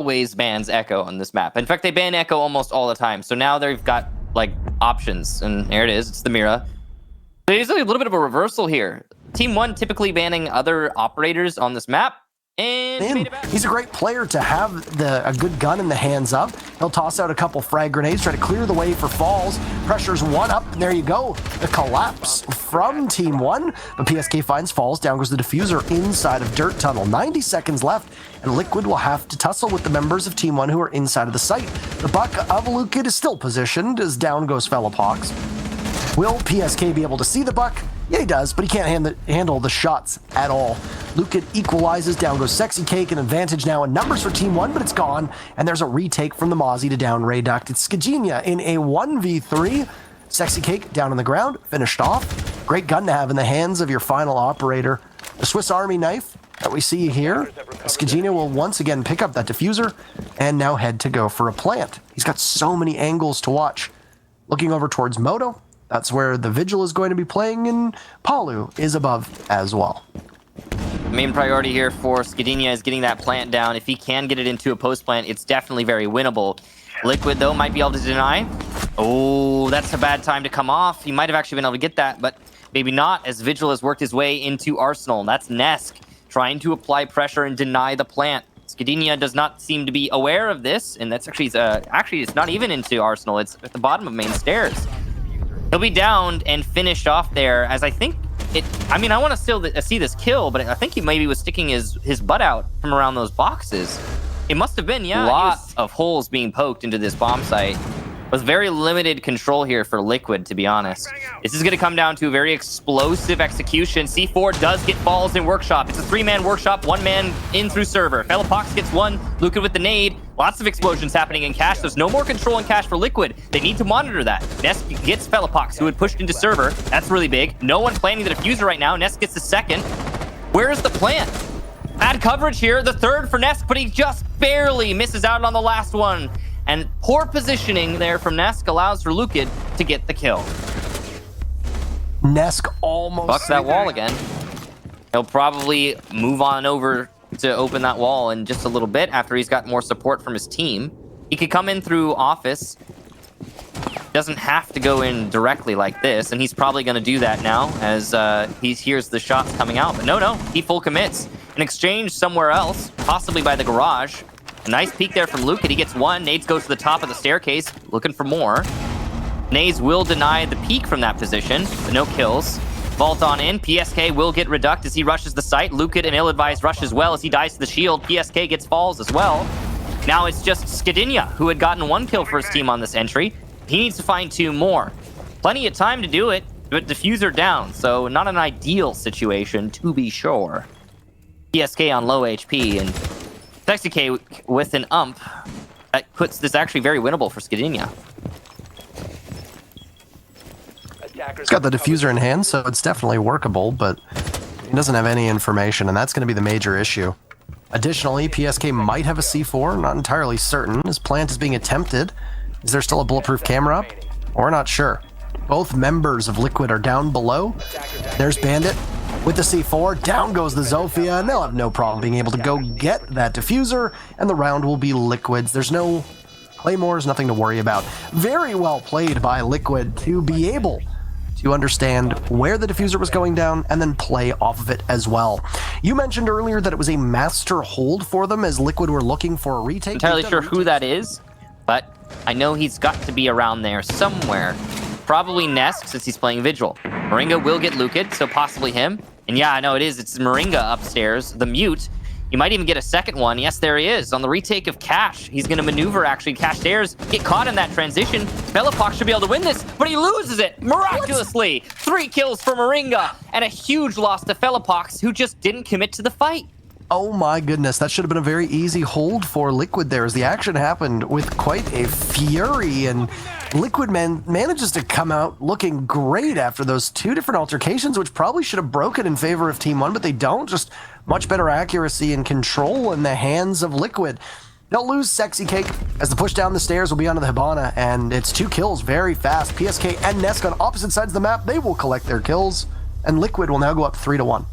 always bans Echo on this map. In fact, they ban Echo almost all the time. So now they've got like options, and there it is. It's the Mira. There's a little bit of a reversal here. Team 1 typically banning other operators on this map. And he's a great player to have a good gun in the hands of. He'll toss out a couple frag grenades, try to clear the way for Falls. Pressure's one up, and there you go. The collapse from Team 1. But PSK finds Falls. Down goes the Diffuser inside of Dirt Tunnel. 90 seconds left, and Liquid will have to tussle with the members of Team 1 who are inside of the site. The buck of Lukid is still positioned as down goes Fellapox. Will PSK be able to see the buck? Yeah, he does, but he can't handle the shots at all. Lukid equalizes, down goes Sexy Cake, an advantage now in numbers for Team 1, but it's gone, and there's a retake from the Mozzie to down Rayduct. It's Skagenia in a 1v3. Sexy Cake down on the ground, finished off. Great gun to have in the hands of your final operator. The Swiss Army knife that we see here. Skagenia will once again pick up that diffuser and now head to go for a plant. He's got so many angles to watch. Looking over towards Moto. That's where the Vigil is going to be playing, and Palu is above as well. Main priority here for Skadenia is getting that plant down. If he can get it into a post plant, it's definitely very winnable. Liquid, though, might be able to deny. Oh, that's a bad time to come off. He might have actually been able to get that, but maybe not, as Vigil has worked his way into Arsenal. That's Nesk trying to apply pressure and deny the plant. Skadenia does not seem to be aware of this, and that's actually it's not even into Arsenal. It's at the bottom of main stairs. He'll be downed and finished off there, as I think it... I mean, I want to still see this kill, but I think he maybe was sticking his butt out from around those boxes. It must have been, yeah. Lots of holes being poked into this bomb site. With very limited control here for Liquid, to be honest. This is going to come down to a very explosive execution. C4 does get Falls in Workshop. It's a 3-man Workshop, 1-man in through server. Fellapox gets one, Liquid with the nade. Lots of explosions happening in Cache. There's no more control in Cache for Liquid. They need to monitor that. Nesk gets Fellapox, who had pushed into server. That's really big. No one planning the diffuser right now. Nesk gets the second. Where is the plant? Bad coverage here. The third for Nesk, but he just barely misses out on the last one. And poor positioning there from Nesk allows for Lukid to get the kill. Nesk almost bucks that wall again. He'll probably move on over to open that wall in just a little bit after he's got more support from his team. He could come in through office. Doesn't have to go in directly like this, and he's probably going to do that now as he hears the shots coming out. But no, he full commits. An exchange somewhere else, possibly by the garage. A nice peek there from Lukid. He gets one. Nades goes to the top of the staircase, looking for more. Nades will deny the peek from that position, but no kills. Vault on in. PSK will get reduct as he rushes the site. Lukid and ill-advised rush as well as he dies to the shield. PSK gets Falls as well. Now it's just Skadenia, who had gotten 1 kill for his team on this entry. He needs to find 2 more. Plenty of time to do it, but diffuser down, so not an ideal situation, to be sure. PSK on low HP, and Sexy K with an ump that puts this actually very winnable for Skadenia. He's got the diffuser in hand, so it's definitely workable, but he doesn't have any information, and that's going to be the major issue. Additionally, PSK might have a C4, not entirely certain. His plant is being attempted. Is there still a bulletproof camera up? We're not sure. Both members of Liquid are down below. There's Bandit with the C4. Down goes the Zofia, and they'll have no problem being able to go get that diffuser, and the round will be Liquid's. There's no claymores, nothing to worry about. Very well played by Liquid to be able to understand where the diffuser was going down and then play off of it as well. You mentioned earlier that it was a master hold for them as Liquid were looking for a retake. Entirely sure who that is, but I know he's got to be around there somewhere. Probably Nesk, since he's playing Vigil. Moringa will get Lukid, so possibly him. And yeah, I know it is. It's Moringa upstairs, the mute. You might even get a second one. Yes, there he is. On the retake of Cache, he's going to maneuver, actually. Cache stairs, get caught in that transition. Fellapox should be able to win this, but he loses it miraculously. 3 kills for Moringa, and a huge loss to Fellapox, who just didn't commit to the fight. Oh my goodness, that should have been a very easy hold for Liquid there as the action happened with quite a fury, and Liquid manages to come out looking great after those 2 different altercations, which probably should have broken in favor of Team 1, but they don't. Just much better accuracy and control in the hands of Liquid. They'll lose Sexy Cake as the push down the stairs will be onto the Hibana, and it's 2 kills very fast. PSK and Nesk on opposite sides of the map, they will collect their kills, and Liquid will now go up 3-1.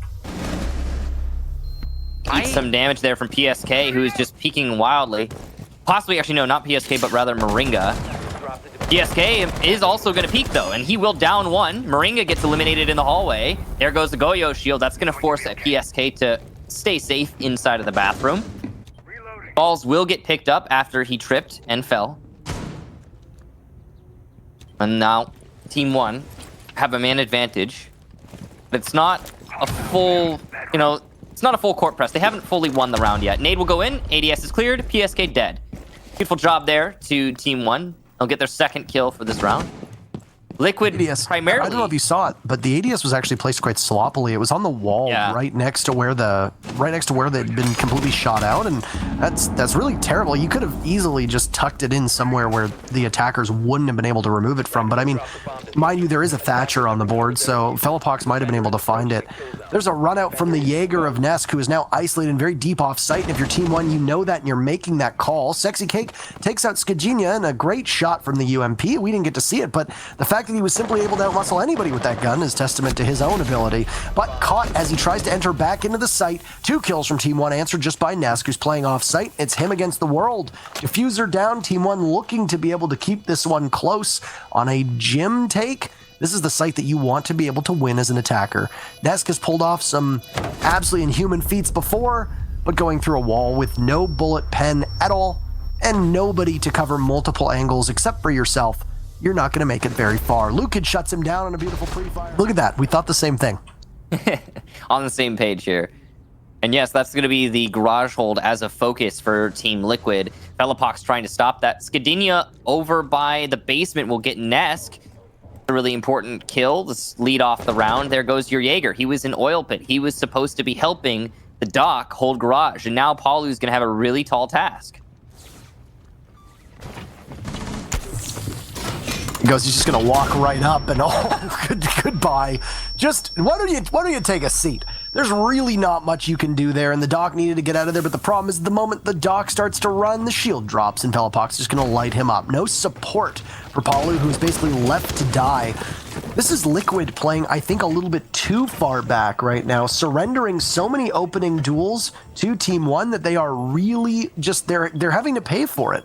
Eat some damage there from PSK, who is just peeking wildly. Possibly, actually, no, not PSK, but rather Moringa. PSK is also going to peek, though, and he will down one. Moringa gets eliminated in the hallway. There goes the Goyo shield. That's going to force PSK to stay safe inside of the bathroom. Balls will get picked up after he tripped and fell. And now, Team 1 have a man advantage. But it's not a full, it's not a full court press. They haven't fully won the round yet. Nade will go in. ADS is cleared. PSK dead. Beautiful job there to Team 1. They'll get their second kill for this round. Liquid ADS, primarily. I don't know if you saw it, but the ADS was actually placed quite sloppily. It was on the wall right next to where they'd been completely shot out, and that's really terrible. You could have easily just tucked it in somewhere where the attackers wouldn't have been able to remove it from. But I mean, mind you, there is a Thatcher on the board, so Fellapox might have been able to find it. There's a run out from the Jaeger of Nesk, who is now isolated and very deep off site. And if you're Team 1, you know that, and you're making that call. Sexy Cake takes out Skidjinia, and a great shot from the UMP. We didn't get to see it, but the fact that he was simply able to outmuscle anybody with that gun is testament to his own ability. But caught as he tries to enter back into the site. 2 kills from Team 1 answered just by Nesk, who's playing off site. It's him against the world. Defuser down. Team 1 looking to be able to keep this one close on a gym take. This is the site that you want to be able to win as an attacker. Nesk has pulled off some absolutely inhuman feats before, but going through a wall with no bullet pen at all and nobody to cover multiple angles except for yourself, you're not going to make it very far. Lukin shuts him down on a beautiful pre-fire. Look at that. We thought the same thing. On the same page here. And yes, that's going to be the garage hold as a focus for Team Liquid. Fellapox trying to stop that. Skidjinia over by the basement will get Nesk. A really important kill. Let's lead off the round. There goes your Jaeger. He was in Oil Pit. He was supposed to be helping the Doc hold garage. And now Paulu's going to have a really tall task. He goes, he's just going to walk right up and goodbye. Just, why don't you take a seat? There's really not much you can do there, and the Doc needed to get out of there, but the problem is the moment the Doc starts to run, the shield drops, and Fellapox is just going to light him up. No support for Paulu, who's basically left to die. This is Liquid playing, I think, a little bit too far back right now, surrendering so many opening duels to Team 1 that they are really just, they're having to pay for it.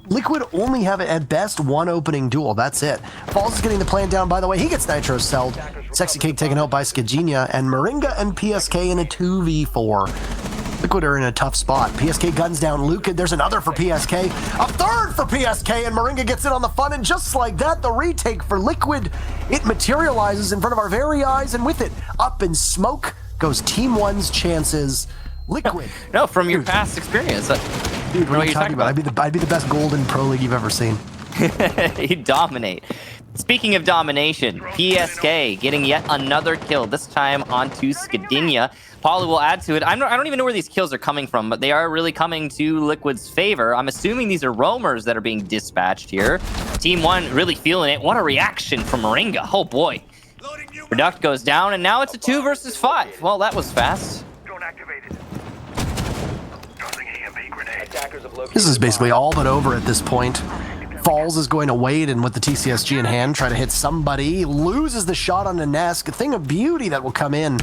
Liquid only have at best 1 opening duel. That's it. Falls is getting the plant down, by the way. He gets Nitro celled. Sexy Cake taken out by Skidjinia, and Moringa and PSK in a 2v4. Liquid are in a tough spot. PSK guns down Lukin. There's another for PSK. A third for PSK, and Moringa gets in on the fun, and just like that, the retake for Liquid. It materializes in front of our very eyes, and with it, up in smoke goes Team 1's chances. Liquid. No, from your past experience. Dude, what are you talking about? I'd be the best golden pro league you've ever seen. You dominate. Speaking of domination, PSK getting yet another kill, this time onto Skidjinia. Paulu will add to it. I don't even know where these kills are coming from, but they are really coming to Liquid's favor. I'm assuming these are roamers that are being dispatched here. Team 1 really feeling it. What a reaction from Moringa. Oh boy. Product goes down, and now it's a 2 versus 5. Well, that was fast. This is basically all but over at this point. Falls is going to wait and with the TCSG in hand try to hit somebody. Loses the shot on the Nesk. A thing of beauty that will come in.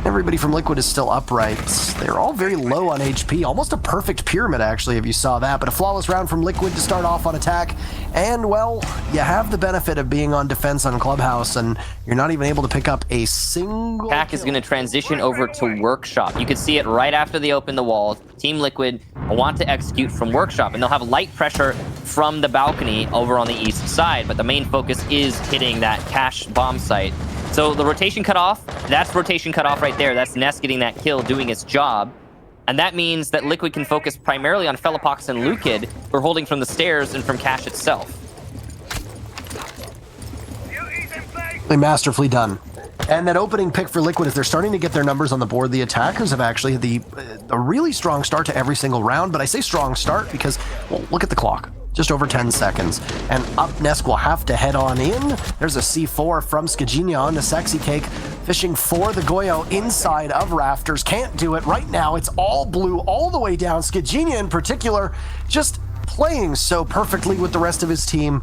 Everybody from Liquid is still upright. They're all very low on HP. Almost a perfect pyramid, actually, if you saw that. But a flawless round from Liquid to start off on attack. And, well, you have the benefit of being on defense on Clubhouse, and you're not even able to pick up a single Attack is going to transition over to Workshop. You can see it right after they open the wall. Team Liquid want to execute from Workshop, and they'll have light pressure from the balcony over on the east side. But the main focus is hitting that cache bomb site. So the rotation cut off, that's rotation cut off right there. That's Ness getting that kill, doing its job. And that means that Liquid can focus primarily on Fellapox and Lukid, who are holding from the stairs and from cache itself. Masterfully done. And that opening pick for Liquid, as they're starting to get their numbers on the board, the attackers have actually had a really strong start to every single round. But I say strong start because, well, look at the clock. Just over 10 seconds. And up Nesk will have to head on in. There's a C4 from Skidjinia on to Sexy Cake. Fishing for the Goyo inside of Rafters. Can't do it right now. It's all blue all the way down. Skidjinia in particular just playing so perfectly with the rest of his team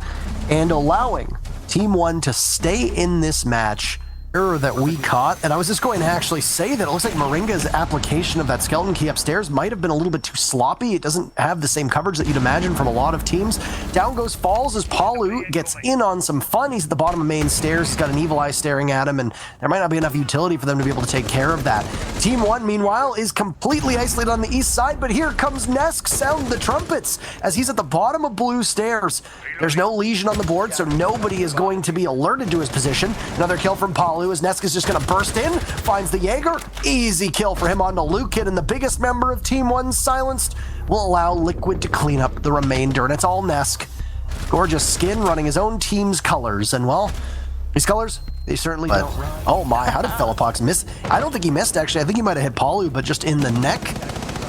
and allowing Team 1 to stay in this match error that we caught, and I was just going to actually say that it looks like Moringa's application of that skeleton key upstairs might have been a little bit too sloppy. It doesn't have the same coverage that you'd imagine from a lot of teams. Down goes Falls as Palu gets in on some fun. He's at the bottom of main stairs. He's got an evil eye staring at him, and there might not be enough utility for them to be able to take care of that. Team 1, meanwhile, is completely isolated on the east side, but here comes Nesk, sound the trumpets, as he's at the bottom of blue stairs. There's no Legion on the board, so nobody is going to be alerted to his position. Another kill from Palu as Nesk is just going to burst in, finds the Jaeger. Easy kill for him onto Lukid, and the biggest member of Team 1 silenced will allow Liquid to clean up the remainder, and it's all Nesk. Gorgeous skin running his own team's colors, and well, these colors, they certainly don't. Oh my, how did Felipox miss? I don't think he missed, actually. I think he might have hit Palu, but just in the neck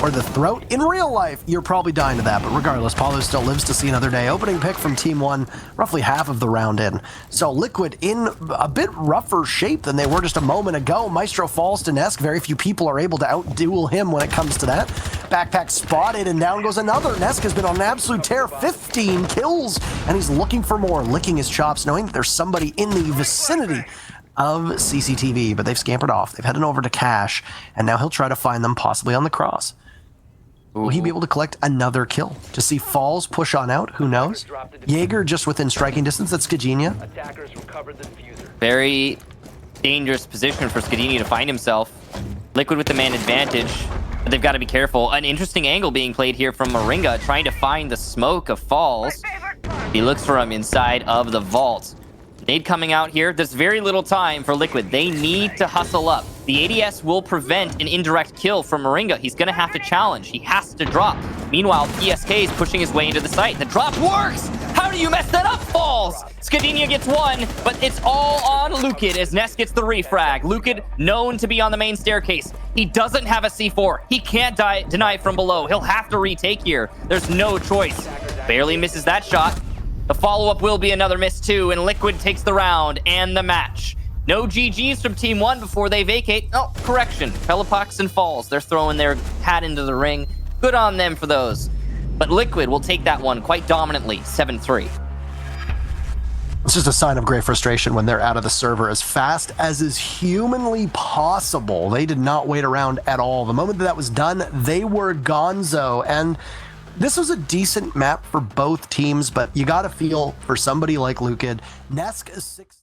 or the throat. In real life, you're probably dying to that, but regardless, Palu still lives to see another day. Opening pick from Team 1, roughly half of the round in. So Liquid in a bit rougher shape than they were just a moment ago. Maestro falls to Nesk. Very few people are able to out-duel him when it comes to that. Backpack spotted, and down goes another. Nesk has been on an absolute tear, 15 kills, and he's looking for more, licking his chops, knowing that there's somebody in the vicinity of CCTV, but they've scampered off. They've headed over to Cash, and now he'll try to find them, possibly on the cross. Will he be able to collect another kill? To see Falls push on out? Who knows? Jaeger just within striking distance. That's Skidenia. Very dangerous position for Skidenia to find himself. Liquid with the man advantage, but they've got to be careful. An interesting angle being played here from Moringa, trying to find the smoke of Falls. He looks for him inside of the vault. Nade coming out here. There's very little time for Liquid. They need to hustle up. The ADS will prevent an indirect kill from Moringa. He's going to have to challenge. He has to drop. Meanwhile, PSK is pushing his way into the site. The drop works! How do you mess that up, Falls? Skidenia gets one, but it's all on Lukid as Nesk gets the refrag. Lukid, known to be on the main staircase. He doesn't have a C4. He can't deny from below. He'll have to retake here. There's no choice. Barely misses that shot. The follow-up will be another miss too, and Liquid takes the round and the match. No GGs from Team 1 before they vacate. Oh, correction. Felipox and Falls, they're throwing their hat into the ring. Good on them for those. But Liquid will take that one quite dominantly, 7-3. It's just a sign of great frustration when they're out of the server as fast as is humanly possible. They did not wait around at all. The moment that was done, they were gonzo, and this was a decent map for both teams, but you got to feel for somebody like Lukid. Nesk is 6